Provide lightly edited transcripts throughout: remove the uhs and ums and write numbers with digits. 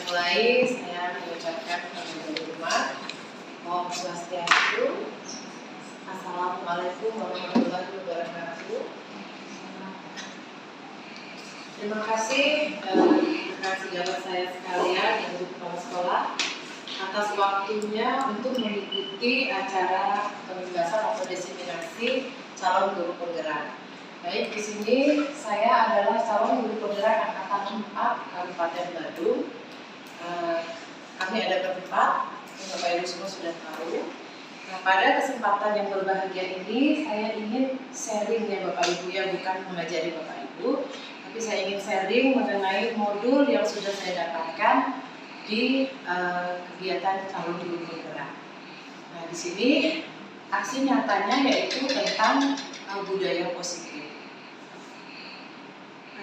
mulai, saya mengucapkan selamat Om Swastiastu. Assalamualaikum warahmatullahi wabarakatuh. Terima kasih kepada sejawat saya sekalian, Ibu Kepala Sekolah, atas waktunya untuk mengikuti acara penugasan atau diseminasi calon guru penggerak. Baik, di sini saya adalah calon guru penggerak angkatan 4 Kabupaten Badung. Kami ada berempat, Bapak Ibu semua sudah tahu. Nah, pada kesempatan yang berbahagia ini, saya ingin sharing ya Bapak Ibu ya, bukan mengajari Bapak Ibu, tapi saya ingin sharing mengenai modul yang sudah saya dapatkan di kegiatan calon guru penggerak. Nah, di sini aksi nyatanya yaitu tentang budaya positif.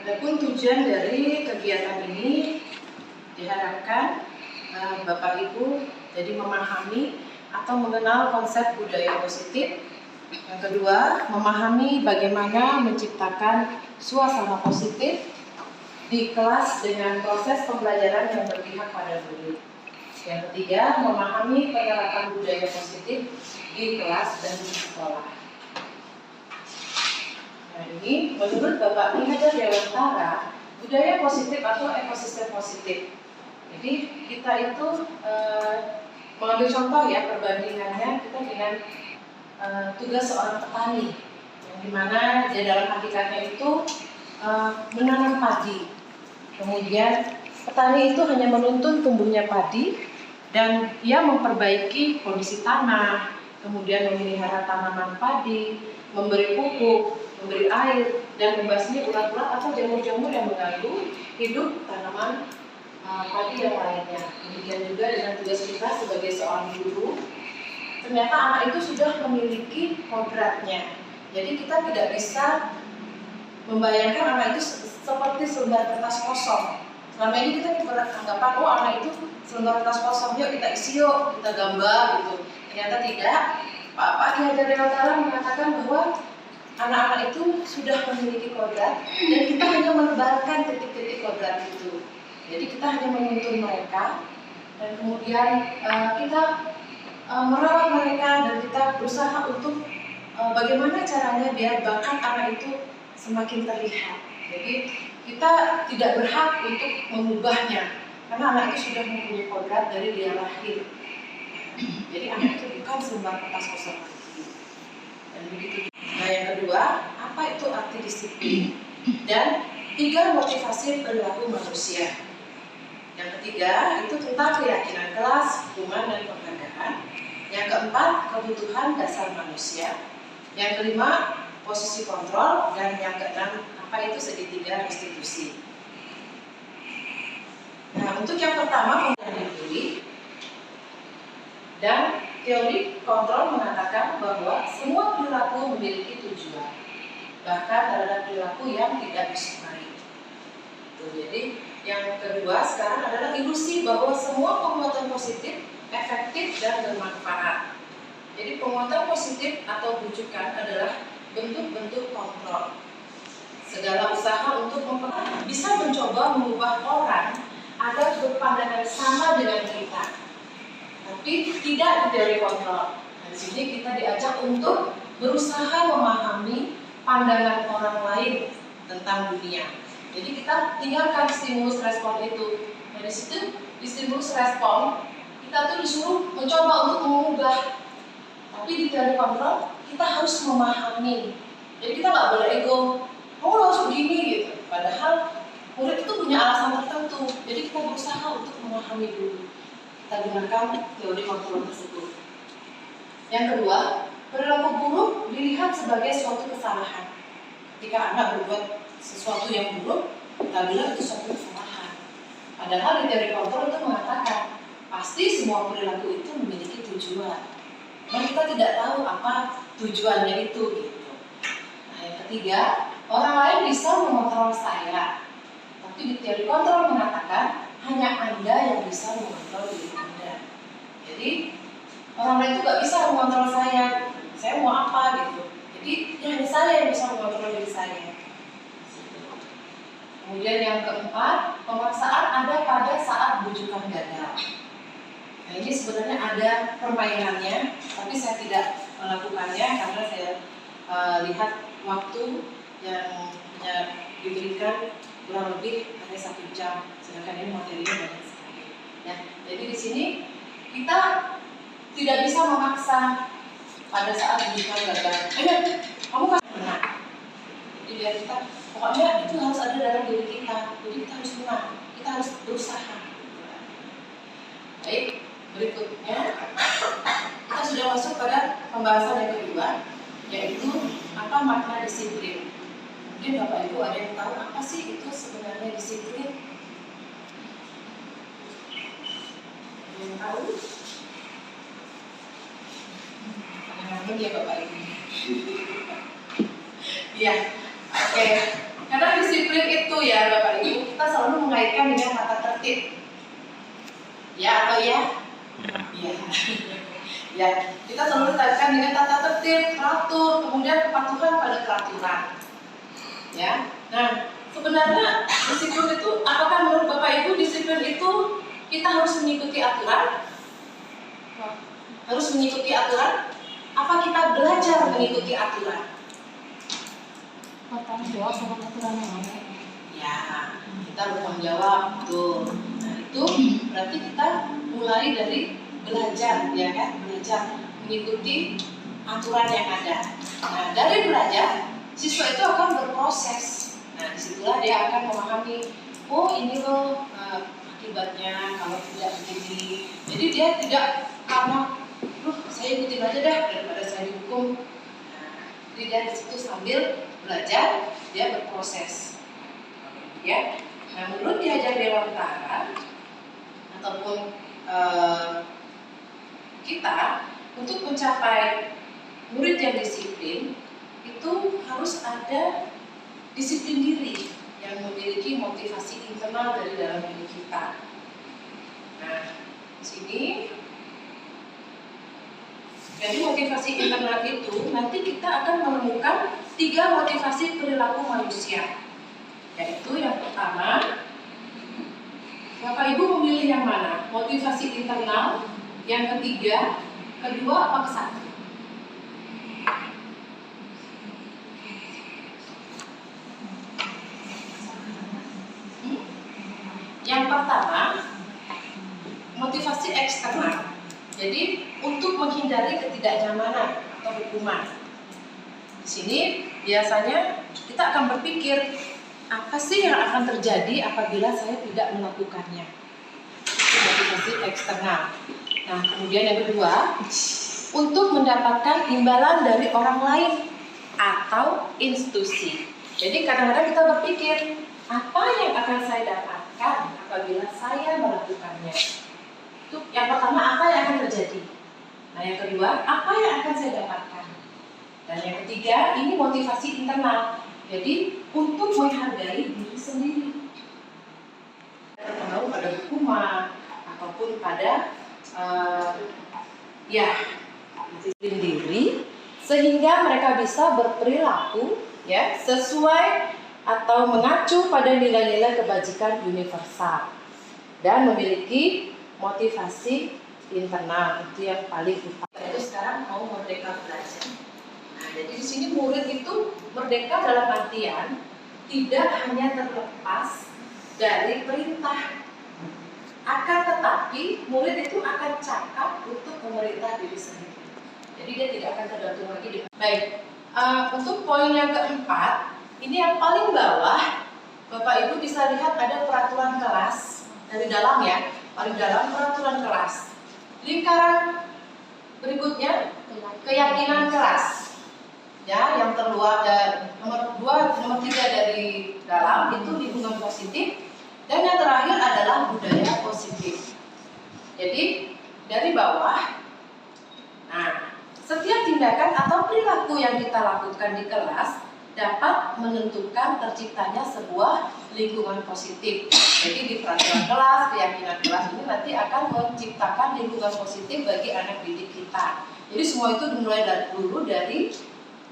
Adapun tujuan dari kegiatan ini diharapkan Bapak Ibu jadi memahami atau mengenal konsep budaya positif. Yang kedua, memahami bagaimana menciptakan suasana positif di kelas dengan proses pembelajaran yang berpihak pada murid. Yang ketiga, memahami penerapan budaya positif di kelas dan di sekolah. Nah, ini menurut Bapak Ki Hajar Dewantara, budaya positif atau ekosistem positif. Jadi kita itu mengambil contoh ya, perbandingannya kita dengan tugas seorang petani, yang dimana dia dalam hakikatnya itu menanam padi. Kemudian petani itu hanya menuntun tumbuhnya padi dan ia memperbaiki kondisi tanah, kemudian memelihara tanaman padi, memberi pupuk, memberi air, dan membasmi ulat-ulat atau jamur-jamur yang mengganggu hidup tanaman padi yang lainnya. Demikian juga dengan tugas kita sebagai seorang guru, ternyata anak itu sudah memiliki kodratnya. Jadi kita tidak bisa membayangkan anak itu seperti selembar kertas kosong. Selama ini kita beranggapan, oh anak itu selembar kertas kosong, yuk kita isi yuk, kita gambar gitu. Ternyata tidak. Pak Ki Hajar Dewantara mengatakan bahwa anak-anak itu sudah memiliki kodrat dan kita hanya menebarkan titik-titik kodrat itu. Jadi kita hanya menuntun mereka dan kemudian kita merawat mereka dan kita berusaha untuk bagaimana caranya biar bakat anak itu semakin terlihat. Jadi kita tidak berhak untuk mengubahnya karena anak itu sudah mempunyai kodrat dari dia lahir. Jadi anak itu bukan selembar kertas kosong lagi. Dan begitu. Nah, yang kedua, apa itu arti disiplin? Dan 3 motivasi perilaku manusia. Yang ketiga, itu tentang keyakinan kelas, hukuman, dan penghargaan. Yang keempat, kebutuhan dasar manusia. Yang kelima, posisi kontrol. Dan yang keenam, apa itu segitiga restitusi. Nah, untuk yang pertama, penggunaan diri. Dan teori kontrol mengatakan bahwa semua perilaku memiliki tujuan, bahkan terhadap perilaku yang tidak disukai. Jadi yang kedua sekarang adalah ilusi bahwa semua penguatan positif efektif dan bermanfaat. Jadi penguatan positif atau bujukan adalah bentuk-bentuk kontrol. Segala usaha untuk bisa mencoba mengubah orang agar berpandangan sama dengan kita, tapi tidak di teori kontrol. Di sini kita diajak untuk berusaha memahami pandangan orang lain tentang dunia. Jadi kita tinggalkan stimulus respon itu. Dari situ di stimulus respon kita tuh disuruh mencoba untuk mengubah. Tapi di teori kontrol kita harus memahami. Jadi kita nggak boleh ego, kamu harus begini gitu. Padahal murid itu punya alasan tertentu. Jadi kita berusaha untuk memahami dulu. Kita gunakan teori kontrol tersebut. Yang kedua, perilaku buruk dilihat sebagai suatu kesalahan. Ketika anak berbuat sesuatu yang buruk, kita bilang itu suatu kesalahan. Padahal di teori kontrol itu mengatakan pasti semua perilaku itu memiliki tujuan. Namun kita tidak tahu apa tujuannya itu gitu. Nah, yang ketiga, orang lain bisa mengontrol saya. Tapi di teori kontrol mengatakan hanya Anda yang bisa mengontrol diri Anda. Jadi orang lain itu nggak bisa mengontrol saya mau apa gitu. Jadi hanya saya yang bisa mengontrol diri saya. Kemudian yang keempat, pemaksaan ada pada saat bujukan gagal. Nah, ini sebenarnya ada permainannya, tapi saya tidak melakukannya karena saya lihat waktu yang diberikan kurang lebih hanya 1 jam, sedangkan ini materinya banyak sekali. Ya, jadi di sini kita tidak bisa memaksa pada saat bujukan gagal. Ayo, kamu kan menang. Jadi biar kita, pokoknya itu harus ada dalam diri kita. Jadi kita harus menang, kita harus berusaha. Baik, berikutnya kita sudah masuk pada pembahasan yang kedua, yaitu apa makna disiplin. Mungkin Bapak Ibu ada yang tahu apa sih itu sebenarnya disiplin? Ada yang tahu? Kadang-kadang ya Bapak Ibu. Ya, oke. Karena disiplin itu ya Bapak Ibu, kita selalu mengaitkan dengan tata tertib. Ya atau ya? Ya. Ya, kita selalu dikaitkan dengan tata tertib, teratur, kemudian kepatuhan pada peraturan. Ya. Nah, sebenarnya disiplin itu, apakah menurut Bapak Ibu disiplin itu kita harus mengikuti aturan? Harus mengikuti aturan? Apa kita belajar mengikuti aturan? Bertanggung jawab sama aturan yang ada. Ya, kita bertanggung jawab tuh. Nah, itu berarti kita mulai dari belajar, ya kan? Belajar mengikuti aturan yang ada. Nah, dari belajar, siswa itu akan berproses. Nah, disitulah dia akan memahami, oh ini loh akibatnya kalau tidak begini. Jadi dia tidak karena, saya ikutin aja deh daripada saya dihukum. Nah, jadi dia disitu sambil belajar, dia berproses. Ya, nah menurut Ki Hajar Dewantara ataupun kita untuk mencapai murid yang disiplin itu harus ada disiplin diri yang memiliki motivasi internal dari dalam diri kita. Nah, di sini jadi motivasi internal itu nanti kita akan menemukan 3 motivasi perilaku manusia. Yaitu yang pertama, Bapak Ibu memilih yang mana? Motivasi internal, yang ketiga, kedua, apa kesatu? Yang pertama, motivasi eksternal. Jadi untuk menghindari ketidaknyamanan atau hukuman. Di sini biasanya kita akan berpikir, apa sih yang akan terjadi apabila saya tidak melakukannya? Itu motivasi eksternal. Nah, kemudian yang kedua, untuk mendapatkan imbalan dari orang lain atau institusi. Jadi kadang-kadang kita berpikir, apa yang akan saya dapatkan apabila saya melakukannya? Itu yang pertama, apa yang akan terjadi? Nah, yang kedua, apa yang akan saya dapatkan? Dan yang ketiga, ini motivasi internal. Jadi untuk menghargai diri sendiri, terpengaruh pada hukuman ataupun pada disiplin diri, sehingga mereka bisa berperilaku ya sesuai atau mengacu pada nilai-nilai kebajikan universal dan memiliki motivasi internal. Itu yang paling utama. Itu sekarang mau merdeka belajar. Jadi di sini murid itu merdeka dalam artian tidak hanya terlepas dari perintah, akan tetapi murid itu akan cakap untuk memerintah diri sendiri. Jadi dia tidak akan tergantung lagi dengan baik. Untuk poin yang keempat, ini yang paling bawah, Bapak Ibu bisa lihat ada peraturan kelas dari dalam ya, paling dalam peraturan kelas. Lingkaran berikutnya keyakinan kelas. Ya, yang terluar nomor 3 dari dalam itu lingkungan positif, dan yang terakhir adalah budaya positif. Jadi dari bawah, nah setiap tindakan atau perilaku yang kita lakukan di kelas dapat menentukan terciptanya sebuah lingkungan positif. Jadi di peraturan kelas, keyakinan kelas ini nanti akan menciptakan lingkungan positif bagi anak didik kita. Jadi semua itu dimulai dulu dari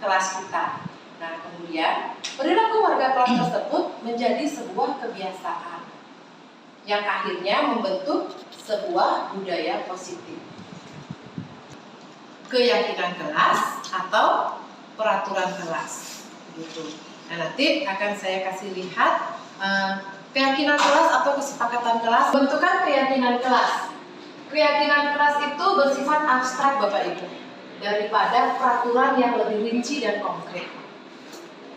kelas kita. Nah, kemudian perilaku warga kelas tersebut menjadi sebuah kebiasaan yang akhirnya membentuk sebuah budaya positif. Keyakinan kelas atau peraturan kelas, gitu. Nah, nanti akan saya kasih lihat keyakinan kelas atau kesepakatan kelas. Bentukan keyakinan kelas. Keyakinan kelas itu bersifat abstrak, Bapak Ibu, daripada peraturan yang lebih rinci dan konkret.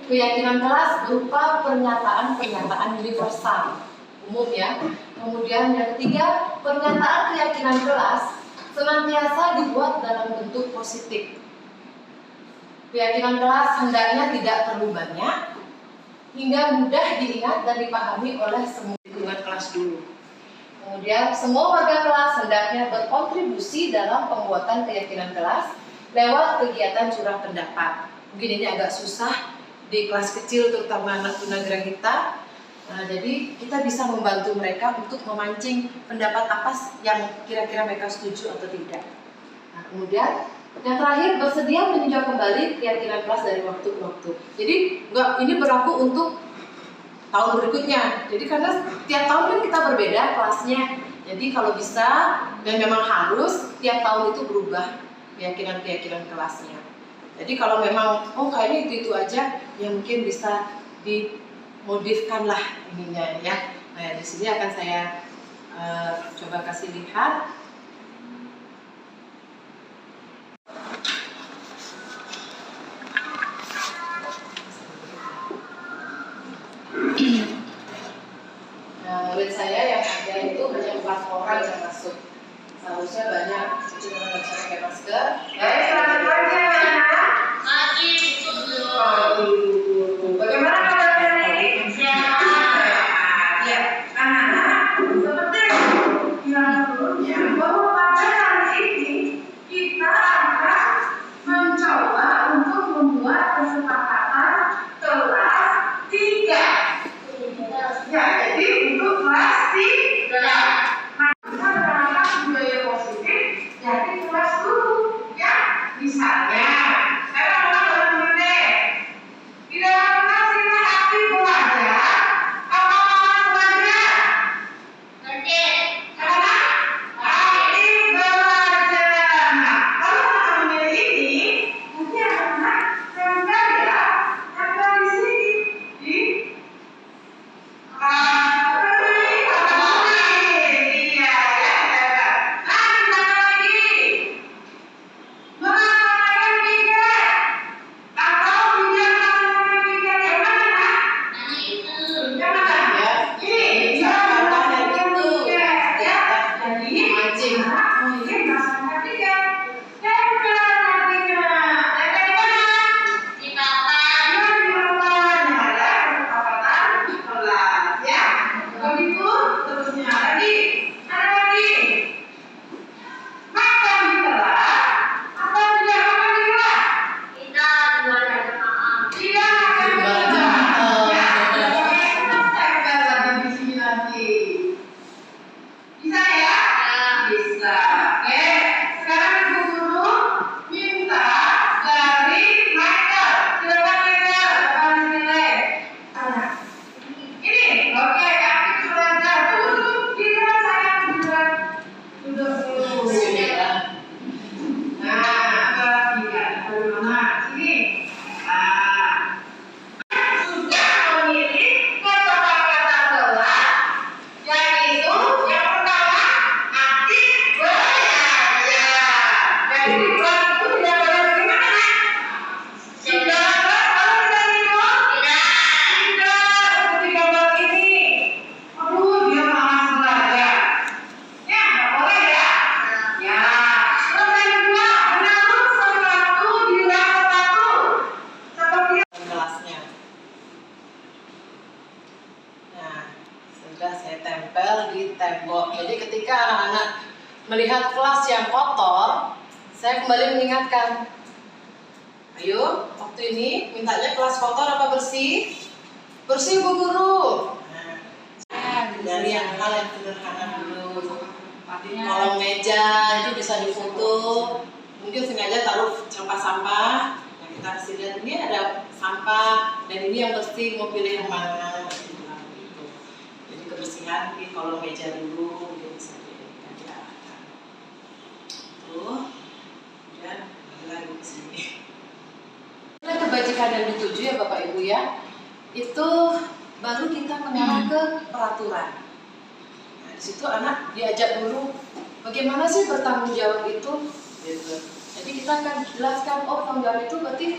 Keyakinan kelas berupa pernyataan-pernyataan universal, umum ya. Kemudian yang ketiga, pernyataan keyakinan kelas senantiasa dibuat dalam bentuk positif. Keyakinan kelas hendaknya tidak terlalu banyak hingga mudah diingat dan dipahami oleh semua lingkungan kelas dulu. Kemudian semua warga kelas hendaknya berkontribusi dalam pembuatan keyakinan kelas lewat kegiatan curah pendapat. Mungkin ini agak susah di kelas kecil, terutama anak tunagrahita. Nah, jadi kita bisa membantu mereka untuk memancing pendapat apa yang kira-kira mereka setuju atau tidak. Nah, kemudian yang terakhir, bersedia meninjau kembali keyakinan kelas dari waktu ke waktu. Jadi ini berlaku untuk tahun berikutnya. Jadi karena tiap tahun kan kita berbeda kelasnya. Jadi kalau bisa dan memang harus tiap tahun itu berubah keyakinan kelasnya. Jadi kalau memang kayaknya itu aja, ya mungkin bisa dimodifkan lah ininya ya. Nah, di sini akan saya coba kasih lihat. Nah, murid saya yang ada itu hanya 4 orang yang masuk. Seharusnya banyak, jadi nggak bisa pakai masker. Baik, selamat pagi anak-anak. Pagi, Bagaimana kabarnya nih? Sehat. Ya, anak-anak, seperti yang sebelumnya, bahwa pada hari ini kita akan mencoba untuk membuat kesepakatan kelas 3. Ya, jadi untuk kelas 3. Nah, kita menerapkan budaya positif, jadi kelas dulu, ya. Misalnya, saya ngomong deh, di dalam kelas kita aktif belajar, apa belajar? Karena aktif belajar. Nah, kalau anak ini, nanti anak-anak tempel ya, tempel di sini, di melihat kelas yang kotor, saya kembali mengingatkan, ayo, waktu ini mintanya kelas kotor apa bersih? Bersih, Bu Guru. Nah, dari yang hal yang sederhana dulu. Kolong meja itu bisa difoto, mungkin sengaja taruh sampah-sampah. Nah, kita kasih lihat ini ada sampah, dan ini yang mesti mau pilih yang mana. Jadi kebersihan di kolong meja dulu, gitu saja. Tuh, kemudian lagi ke sini. Kebajikan yang dituju ya Bapak Ibu ya, itu baru kita mengarah ke peraturan. Nah, di situ anak diajak dulu bagaimana sih bertanggung jawab itu, gitu. Jadi kita akan jelaskan, oh tanggung jawab itu berarti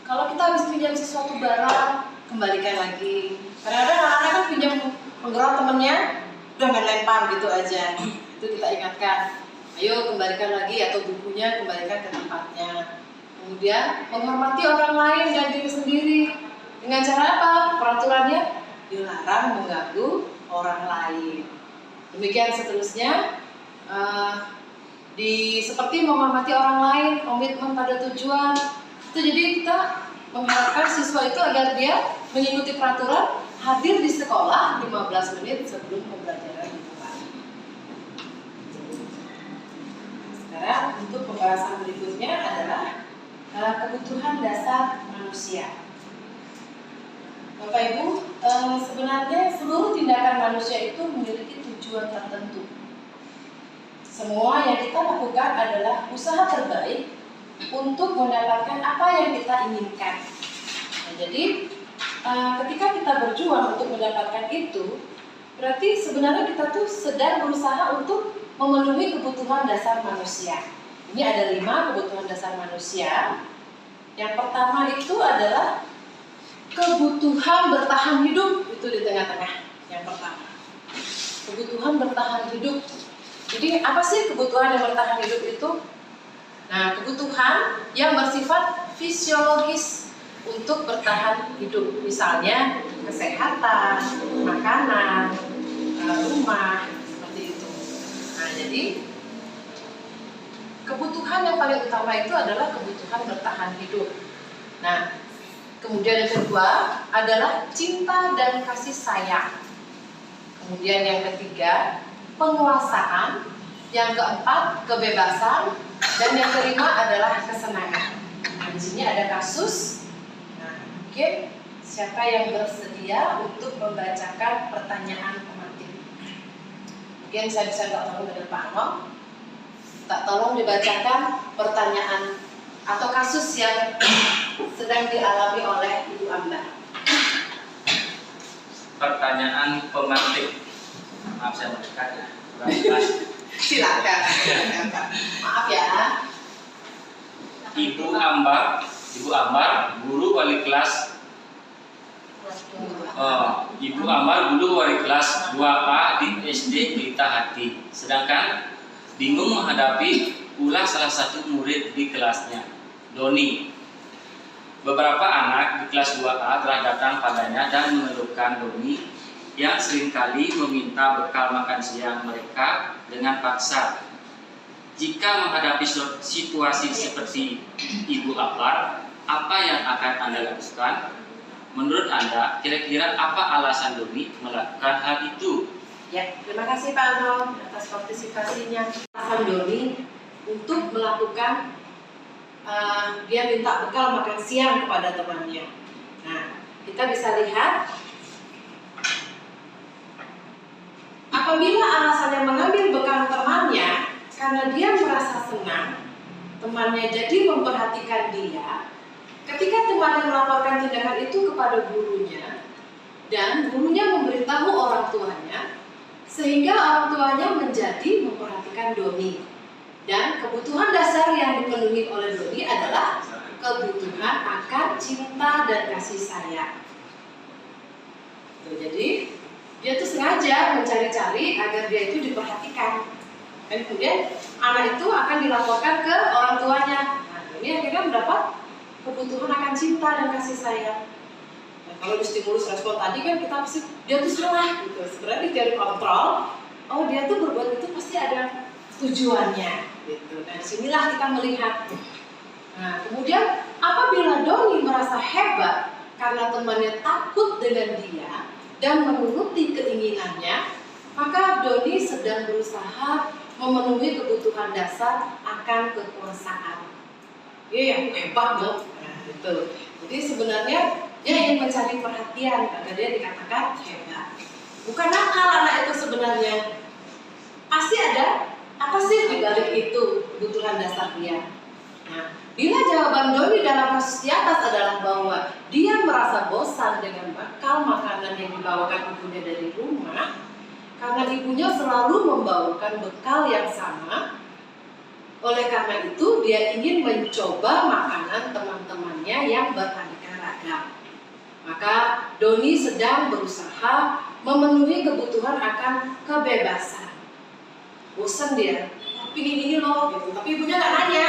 kalau kita habis pinjam sesuatu barang, kembalikan lagi. Kadang-kadang anak-anak kan pinjam menggerak temennya, udah main lempar gitu aja. Itu kita ingatkan, ayo kembalikan lagi atau bukunya kembalikan ke tempatnya. Kemudian menghormati orang lain dan diri sendiri. Dengan cara apa? Peraturannya dilarang mengganggu orang lain. Demikian seterusnya. Seperti menghormati orang lain, komitmen pada tujuan. Itu jadi kita mengharapkan siswa itu agar dia mengikuti peraturan, hadir di sekolah 15 menit sebelum pembelajaran dimulai. Sekarang untuk pembahasan berikutnya adalah kebutuhan dasar manusia. Bapak Ibu, sebenarnya seluruh tindakan manusia itu memiliki tujuan tertentu. Semua yang kita lakukan adalah usaha terbaik untuk mendapatkan apa yang kita inginkan. Nah, jadi ketika kita berjuang untuk mendapatkan itu, berarti sebenarnya kita tuh sedang berusaha untuk memenuhi kebutuhan dasar manusia. Ini ada 5 kebutuhan dasar manusia. Yang pertama itu adalah kebutuhan bertahan hidup, itu di tengah-tengah. Yang pertama, kebutuhan bertahan hidup. Jadi apa sih kebutuhan yang bertahan hidup itu? Nah, kebutuhan yang bersifat fisiologis untuk bertahan hidup. Misalnya kesehatan, makanan, rumah, seperti itu. Nah, jadi kebutuhan yang paling utama itu adalah kebutuhan bertahan hidup. Nah, kemudian yang kedua adalah cinta dan kasih sayang. Kemudian yang ketiga, penguasaan. Yang keempat, kebebasan. Dan yang kelima adalah kesenangan. Nah, di sini ada kasus. Nah, mungkin siapa yang bersedia untuk membacakan pertanyaan pemateri? Mungkin saya bisa tolong dengan Pak Anom. Tak tolong dibacakan pertanyaan atau kasus yang sedang dialami oleh Ibu Ambar. Pertanyaan pemantik. Maaf saya mendekat ya. Silakan. Maaf ya. Ibu Ambar, guru wali kelas. Ibu Ambar, guru wali kelas 2A di SD Pelita Hati. Sedangkan bingung menghadapi ulah salah satu murid di kelasnya, Doni. Beberapa anak di kelas 2A telah datang padanya dan mengeluhkan Doni yang seringkali meminta bekal makan siang mereka dengan paksa. Jika menghadapi situasi seperti Ibu Ambar, apa yang akan Anda lakukan? Menurut Anda, kira-kira apa alasan Doni melakukan hal itu? Ya, terima kasih Pak Anom atas partisipasinya. Alasan Doni untuk melakukan dia minta bekal makan siang kepada temannya. Nah, kita bisa lihat apabila alasannya mengambil bekal temannya karena dia merasa senang, temannya jadi memperhatikan dia. Ketika temannya melaporkan tindakan itu kepada gurunya dan gurunya memberitahu orang tuanya, sehingga orang tuanya menjadi memperhatikan Doni. Dan kebutuhan dasar yang dipenuhi oleh Doni adalah kebutuhan akan cinta dan kasih sayang. Jadi dia tuh sengaja mencari-cari agar dia itu diperhatikan. Dan kemudian anak itu akan dilaporkan ke orang tuanya. Nah, ini akhirnya mendapat kebutuhan akan cinta dan kasih sayang. Nah, kalau di stimulus respon tadi kan kita pasti dia tuh salah gitu. Sebenarnya di teori kontrol, oh dia tuh berbuat itu pasti ada tujuannya gitu. Dan sinilah kita melihat. Nah, kemudian apabila Doni merasa hebat karena temannya takut dengan dia dan menuruti keinginannya, maka Doni sedang berusaha memenuhi kebutuhan dasar akan kekuasaan. yang hebat loh. Nah, gitu. Jadi sebenarnya dia ingin mencari perhatian agar dia dikatakan hebat. Bukan nakal anak itu sebenarnya. Pasti ada apa sih di balik itu kebutuhan dasar dia. Nah, bila jawaban Doni dalam kasus di atas adalah bahwa dia merasa bosan dengan bekal makanan yang dibawakan ibunya dari rumah, karena ibunya selalu membawakan bekal yang sama. Oleh karena itu, dia ingin mencoba makanan teman-temannya yang beraneka ragam. Maka Doni sedang berusaha memenuhi kebutuhan akan kebebasan. Bosan dia, ini loh, gitu. Tapi ibunya nggak nanya,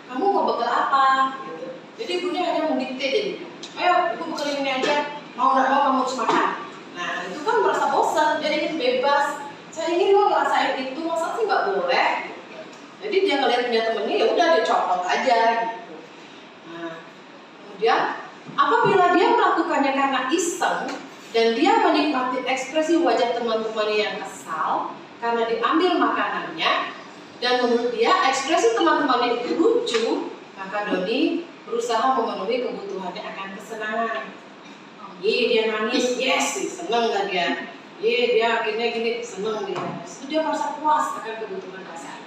kamu mau bekal apa? Gitu. Jadi ibunya hanya mendikte jadi, ayo ibu bekal ini aja, mau nggak mau kamu harus makan. Nah itu kan merasa bosan, dia ingin bebas. Saya ingin lo ngerasain itu, masa sih nggak boleh? Jadi dia ngeliat punya temennya, ya udah dia copot aja gitu. Nah, kemudian apabila dia melakukannya karena iseng dan dia menikmati ekspresi wajah teman-temannya yang kesal karena diambil makanannya dan menurut dia ekspresi teman-temannya itu lucu, maka Doni berusaha memenuhi kebutuhannya akan kesenangan. Dia nangis, yes, seneng kan dia. Dia akhirnya gini, seneng dia. Itu dia merasa puas akan kebutuhan dasarnya.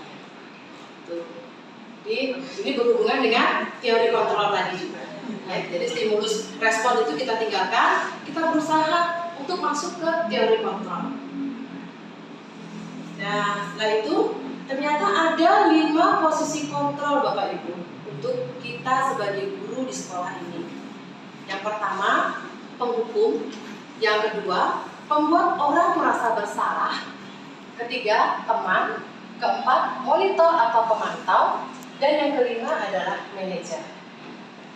Jadi ini berhubungan dengan teori kontrol tadi juga. Ya, jadi stimulus respon itu kita tinggalkan, kita berusaha untuk masuk ke teori kontrol. Nah, setelah itu ternyata ada 5 posisi kontrol Bapak Ibu untuk kita sebagai guru di sekolah ini. Yang pertama, penghukum. Yang kedua, pembuat orang merasa bersalah. Ketiga, teman. Keempat, monitor atau pemantau. Dan yang kelima adalah manajer.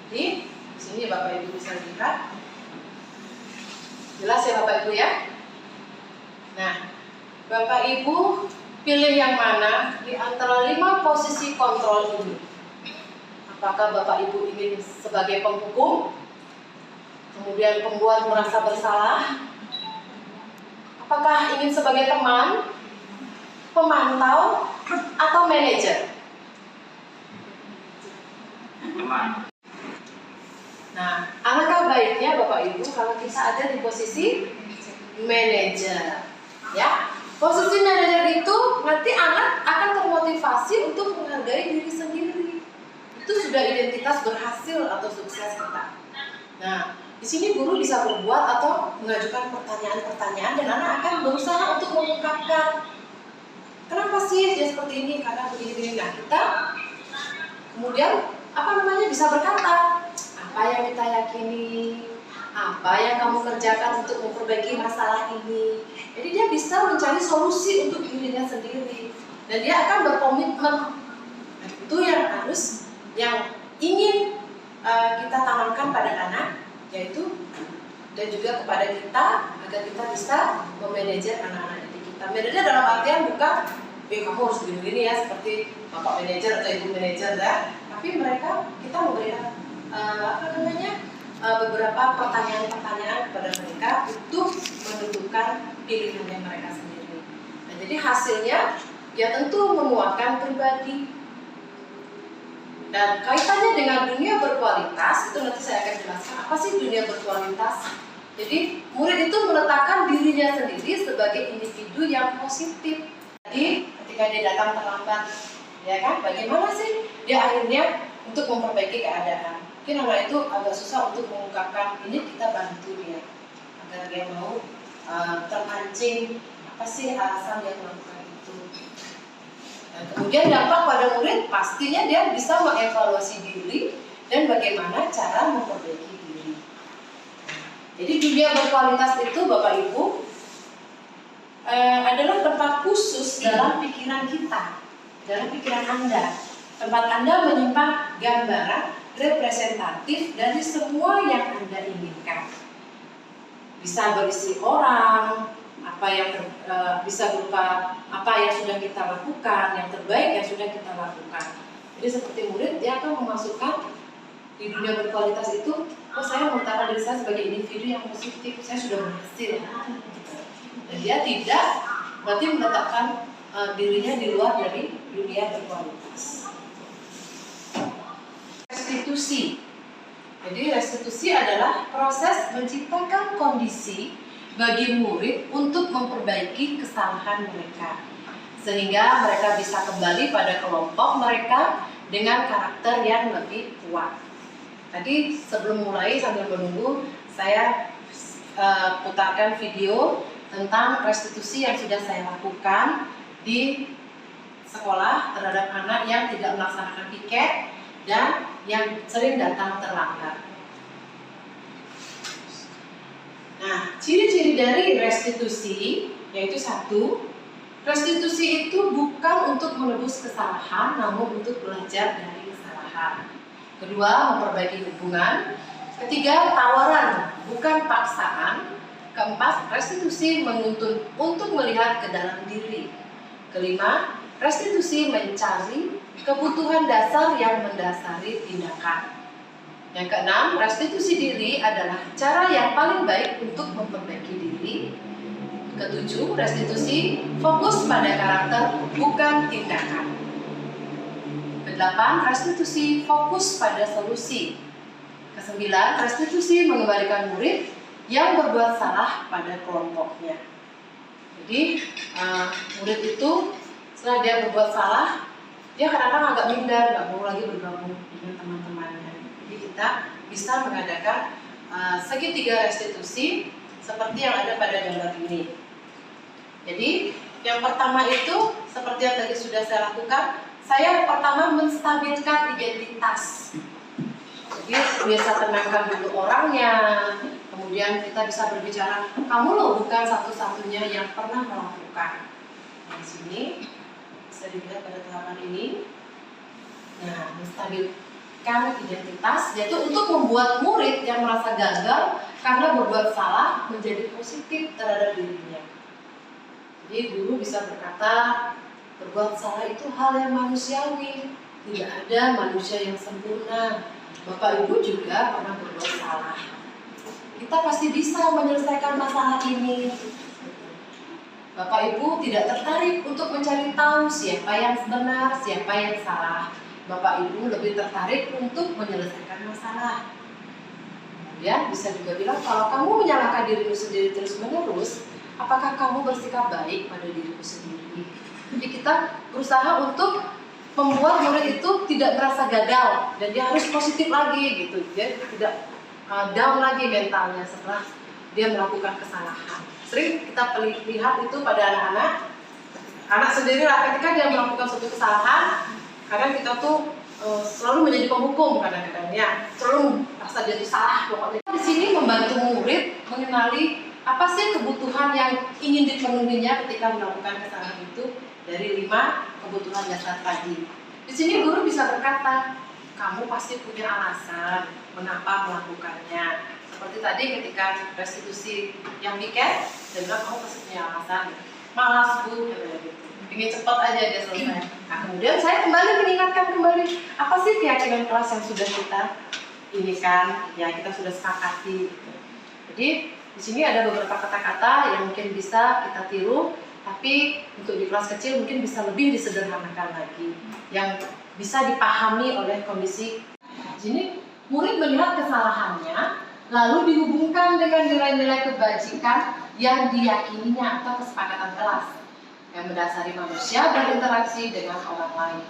Jadi, di sini Bapak Ibu bisa lihat. Jelas ya Bapak Ibu ya? Nah, Bapak Ibu pilih yang mana di antara 5 posisi kontrol ini? Apakah Bapak Ibu ingin sebagai penghukum? Kemudian pembuat merasa bersalah? Apakah ingin sebagai teman? Pemantau? Atau manajer? Teman. Nah, alangkah baiknya Bapak Ibu kalau kita ada di posisi manajer, ya. Posisi manajer itu nanti anak akan termotivasi untuk menghargai diri sendiri. Itu sudah identitas berhasil atau sukses kita. Nah, di sini guru bisa berbuat atau mengajukan pertanyaan-pertanyaan dan anak akan berusaha untuk mengungkapkan kenapa sih dia seperti ini, karena begini-begini. Nah, kita kemudian bisa berkata apa yang kita yakini, apa yang kamu kerjakan untuk memperbaiki masalah ini. Jadi dia bisa mencari solusi untuk dirinya sendiri dan dia akan berkomitmen. Nah, itu yang ingin kita tanamkan pada anak, yaitu dan juga kepada kita agar kita bisa memanajer anak-anak didik kita. Manajer dalam artian bukan kamu harus begini ya seperti bapak manajer atau ibu manajer ya, tapi kita memberikan beberapa pertanyaan-pertanyaan kepada mereka untuk menentukan pilihannya mereka sendiri. Nah, jadi hasilnya ya tentu memuaskan pribadi. Dan kaitannya dengan dunia berkualitas, itu nanti saya akan jelaskan apa sih dunia berkualitas. Jadi murid itu meletakkan dirinya sendiri sebagai individu yang positif. Jadi ketika dia datang terlambat, ya kan, bagaimana sih dia akhirnya untuk memperbaiki keadaan. Mungkin anak itu agak susah untuk mengungkapkan, ini kita bantu dia agar dia mau terpancing apa sih alasan dia melakukan itu. Dan kemudian dampak pada murid pastinya dia bisa mengevaluasi diri dan bagaimana cara memperbaiki diri. Jadi dunia berkualitas itu Bapak Ibu adalah tempat khusus dalam pikiran kita, dalam pikiran Anda. Tempat Anda menyimpan gambaran representatif dari semua yang Anda inginkan. Bisa berisi orang, apa yang bisa berupa apa yang sudah kita lakukan, yang terbaik yang sudah kita lakukan. Jadi seperti murid, dia akan memasukkan di dunia berkualitas itu, saya meletakkan diri saya sebagai individu yang positif, saya sudah berhasil. Dan dia tidak berarti meletakkan dirinya di luar dari dunia berkualitas. restitusi. Jadi restitusi adalah proses menciptakan kondisi bagi murid untuk memperbaiki kesalahan mereka, sehingga mereka bisa kembali pada kelompok mereka dengan karakter yang lebih kuat. Tadi sebelum mulai sambil menunggu, saya putarkan video tentang restitusi yang sudah saya lakukan di sekolah terhadap anak yang tidak melaksanakan piket dan yang sering datang terlambat. Nah, ciri-ciri dari restitusi yaitu satu, restitusi itu bukan untuk menebus kesalahan, namun untuk belajar dari kesalahan. Kedua, memperbaiki hubungan. Ketiga, tawaran, bukan paksaan. Keempat, restitusi menuntun untuk melihat ke dalam diri. Kelima, restitusi mencari kebutuhan dasar yang mendasari tindakan. Yang keenam, restitusi diri adalah cara yang paling baik untuk memperbaiki diri. Ketujuh, restitusi fokus pada karakter bukan tindakan. Kedelapan, restitusi fokus pada solusi. Kesembilan, restitusi mengembalikan murid yang berbuat salah pada kelompoknya. Jadi murid itu setelah dia berbuat salah, dia kadang-kadang agak minder, nggak mau lagi bergabung dengan teman-temannya. Jadi kita bisa mengadakan segitiga restitusi seperti yang ada pada gambar ini. Jadi yang pertama itu seperti yang tadi sudah saya lakukan, saya pertama menstabilkan identitas. Jadi biasa tenangkan dulu orangnya, kemudian kita bisa berbicara, kamu loh bukan satu-satunya yang pernah melakukan. Nah, di sini bisa dilihat pada tahapan ini. Nah, menstabilkan identitas yaitu untuk membuat murid yang merasa gagal karena berbuat salah menjadi positif terhadap dirinya. Jadi guru bisa berkata, berbuat salah itu hal yang manusiawi, tidak ada manusia yang sempurna. Bapak Ibu juga pernah berbuat salah. Kita pasti bisa menyelesaikan masalah ini. Bapak Ibu tidak tertarik untuk mencari tahu siapa yang benar, siapa yang salah. Bapak Ibu lebih tertarik untuk menyelesaikan masalah. Kemudian bisa juga bilang, kalau kamu menyalahkan dirimu sendiri terus-menerus, apakah kamu bersikap baik pada dirimu sendiri? Jadi kita berusaha untuk membuat murid itu tidak merasa gagal dan dia harus positif lagi gitu. Dia tidak down lagi mentalnya setelah dia melakukan kesalahan. Sering kita lihat itu pada anak-anak. Anak sendiri lah ketika dia melakukan suatu kesalahan, kadang kita tuh selalu menjadi penghukum kadang-kadang ya, selalu merasa dia salah pokoknya. Di sini membantu murid mengenali apa sih kebutuhan yang ingin dipenuhinya ketika melakukan kesalahan itu dari 5 kebutuhan dasar tadi. Di sini guru bisa berkata, kamu pasti punya alasan mengapa melakukannya. Seperti tadi ketika restitusi yang piket, dia bilang kamu pasti punya alasan. Malas bu, gitu. Ingin cepat aja dia selesai. Nah, kemudian saya kembali mengingatkan kembali, apa sih keyakinan kelas yang sudah kita ini kan, ya kita sudah sepakati. Gitu. Jadi di sini ada beberapa kata-kata yang mungkin bisa kita tiru. Tapi untuk di kelas kecil mungkin bisa lebih disederhanakan lagi, yang bisa dipahami oleh kondisi. Jadi murid melihat kesalahannya, lalu dihubungkan dengan nilai-nilai kebajikan yang diyakininya atau kesepakatan kelas yang mendasari manusia berinteraksi dengan orang lain.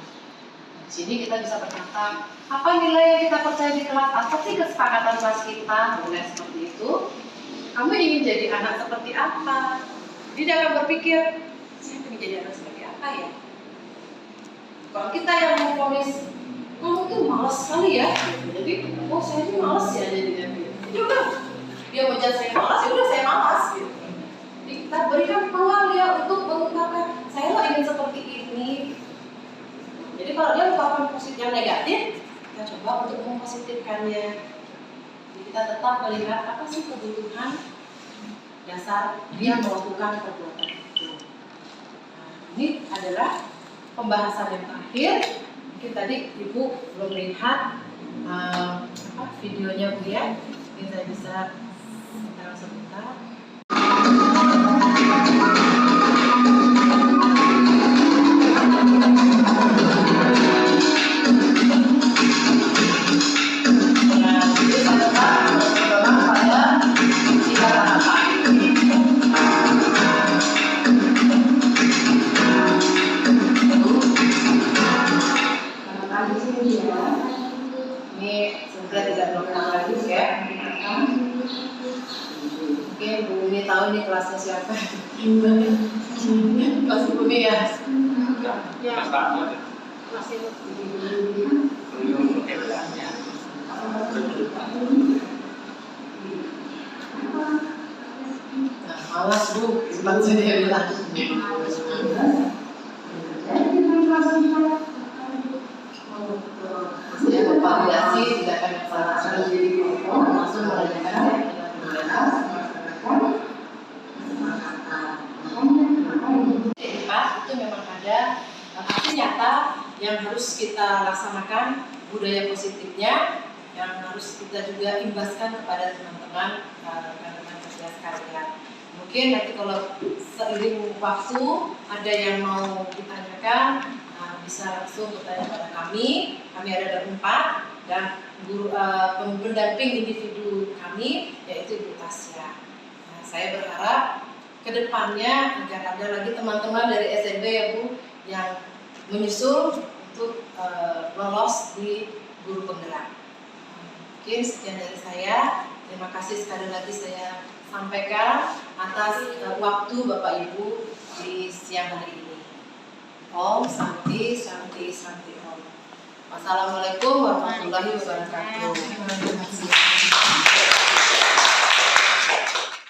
Di sini kita bisa berkata, apa nilai yang kita percaya di kelas? Apa sih kesepakatan kelas kita? Mulai seperti itu. Kamu ingin jadi anak seperti apa? Jadi dia akan berpikir, saya ingin jadi anak seperti apa ya? Kalau kita yang memponis, kamu tuh malas sekali ya. Jadi, oh saya ini malas ya jadinya. Jadi udah, dia mau jadi saya malas, ya udah saya malas gitu. Jadi kita berikan peluang dia untuk mengungkapkan, saya lo ingin seperti ini. Jadi kalau dia mengungkapkan positif yang negatif, kita coba untuk mempositifkannya. Jadi kita tetap melihat apa sih kebutuhan dasar dia melakukan perbuatan itu. Nah, ini adalah pembahasan yang terakhir. Mungkin tadi Ibu belum lihat videonya Bu ya. Mungkin saya bisa sebentar. Mungkin Bu Umi tahu nih kelasnya siapa? Kelas Bu Umi ya? Kelas satu ada. Nah, malas Bu, sempat saya bilang. Saya memvalidasi tidak akan salah langsung menanyakan itu memang ada aksi nyata yang harus kita laksanakan, budaya positifnya yang harus kita juga imbaskan kepada teman-teman rekan-rekan kerja sekalian. Mungkin nanti kalau seiring waktu ada yang mau ditanyakan, bisa langsung bertanya pada kami. Kami ada berempat dan guru pendamping individu kami yaitu Ibu Tasya. Nah, saya berharap kedepannya agar ada lagi teman-teman dari SNB ya Bu yang menyusul untuk lolos di guru penggerak. Mungkin sekian dari saya. Terima kasih sekali lagi saya sampaikan atas waktu Bapak Ibu di siang hari ini. Om Santi Santi Santi Om. Wassalamualaikum warahmatullahi wabarakatuh.